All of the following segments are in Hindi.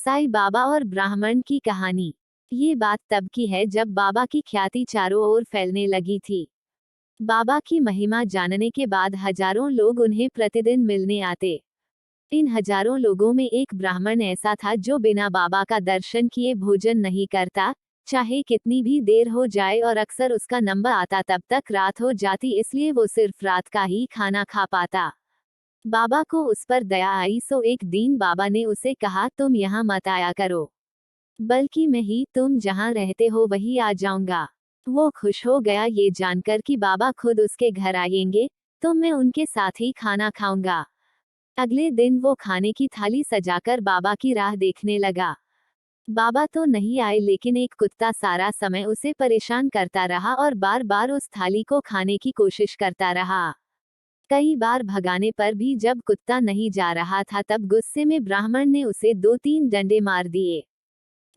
साईं बाबा और ब्राह्मण की कहानी। ये बात तब की है जब बाबा की ख्याति चारों ओर फैलने लगी थी। बाबा की महिमा जानने के बाद हजारों लोग उन्हें प्रतिदिन मिलने आते। इन हजारों लोगों में एक ब्राह्मण ऐसा था जो बिना बाबा का दर्शन किए भोजन नहीं करता, चाहे कितनी भी देर हो जाए, और अक्सर उसका नंबर आता तब तक रात हो जाती, इसलिए वो सिर्फ रात का ही खाना खा पाता। बाबा को उस पर दया आई, सो एक दिन बाबा ने उसे कहा, तुम यहाँ मत आया करो, बल्कि मैं ही तुम जहाँ रहते हो वही आ जाऊंगा। वो खुश हो गया ये जानकर कि बाबा खुद उसके घर आएंगे, तो मैं उनके साथ ही खाना खाऊंगा। अगले दिन वो खाने की थाली सजाकर बाबा की राह देखने लगा। बाबा तो नहीं आए, लेकिन एक कुत्ता सारा समय उसे परेशान करता रहा और बार बार उस थाली को खाने की कोशिश करता रहा। कई बार भगाने पर भी जब कुत्ता नहीं जा रहा था, तब गुस्से में ब्राह्मण ने उसे 2-3 डंडे मार दिए।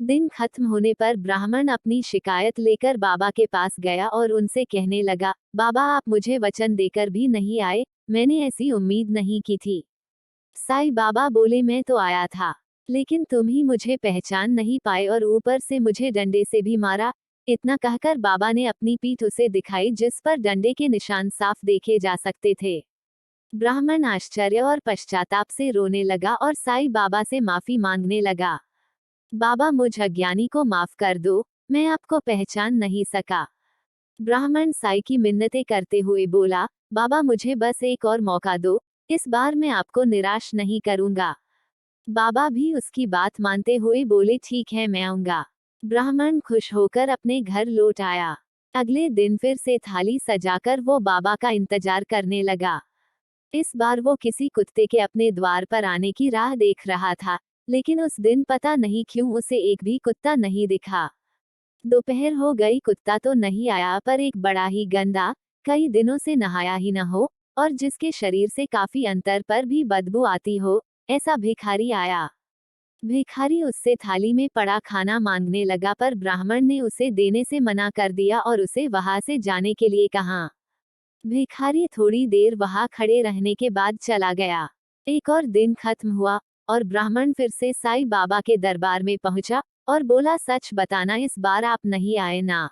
दिन खत्म होने पर ब्राह्मण अपनी शिकायत लेकर बाबा के पास गया और उनसे कहने लगा, बाबा आप मुझे वचन देकर भी नहीं आए, मैंने ऐसी उम्मीद नहीं की थी। साईं बाबा बोले, मैं तो आया था, लेकिन तुम ही मुझे पहचान नहीं पाए और ऊपर से मुझे डंडे से भी मारा। इतना कहकर बाबा ने अपनी पीठ उसे दिखाई, जिस पर डंडे के निशान साफ देखे जा सकते थे। ब्राह्मण आश्चर्य और पश्चाताप से रोने लगा और साईं बाबा से माफी मांगने लगा। बाबा मुझ अज्ञानी को माफ कर दो, मैं आपको पहचान नहीं सका। ब्राह्मण साईं की मिन्नतें करते हुए बोला, बाबा मुझे बस एक और मौका दो, इस बार मैं आपको निराश नहीं करूंगा। बाबा भी उसकी बात मानते हुए बोले, ठीक है मैं आऊंगा। ब्राह्मण खुश होकर अपने घर लौट आया। अगले दिन फिर से थाली सजाकर वो बाबा का इंतजार करने लगा। इस बार वो किसी कुत्ते के अपने द्वार पर आने की राह देख रहा था, लेकिन उस दिन पता नहीं क्यों उसे एक भी कुत्ता नहीं दिखा। दोपहर हो गई, कुत्ता तो नहीं आया, पर एक बड़ा ही गंदा, कई दिनों से नहाया ही न हो और जिसके शरीर से काफी अंतर पर भी बदबू आती हो, ऐसा भिखारी आया। भिखारी उससे थाली में पड़ा खाना मांगने लगा, पर ब्राह्मण ने उसे देने से मना कर दिया और उसे वहां से जाने के लिए कहा। भिखारी थोड़ी देर वहां खड़े रहने के बाद चला गया। एक और दिन खत्म हुआ और ब्राह्मण फिर से साईं बाबा के दरबार में पहुंचा और बोला, सच बताना इस बार आप नहीं आए ना?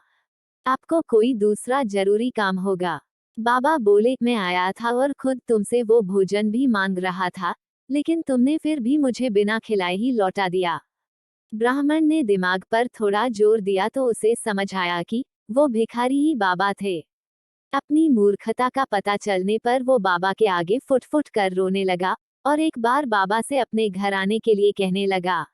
आपको कोई दूसरा जरूरी काम होगा? बाबा बोले, मैं आया था और खुद तुमसे वो भोजन भी मांग रहा था, लेकिन तुमने फिर भी मुझे बिना खिलाए ही लौटा दिया। ब्राह्मण ने दिमाग पर थोड़ा जोर दिया तो उसे समझ आया कि वो भिखारी ही बाबा थे। अपनी मूर्खता का पता चलने पर वो बाबा के आगे फुट फुट कर रोने लगा और एक बार बाबा से अपने घर आने के लिए कहने लगा।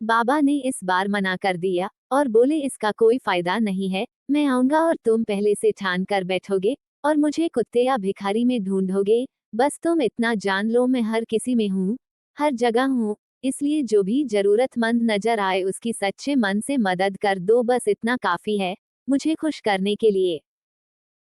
बाबा ने इस बार मना कर दिया और बोले, इसका कोई फायदा नहीं है, मैं आऊंगा और तुम पहले से ठान कर बैठोगे और मुझे कुत्ते या भिखारी में ढूंढोगे। बस तुम इतना जान लो, मैं हर किसी में हूँ, हर जगह हूँ, इसलिए जो भी जरूरतमंद नजर आए उसकी सच्चे मन से मदद कर दो, बस इतना काफी है मुझे खुश करने के लिए।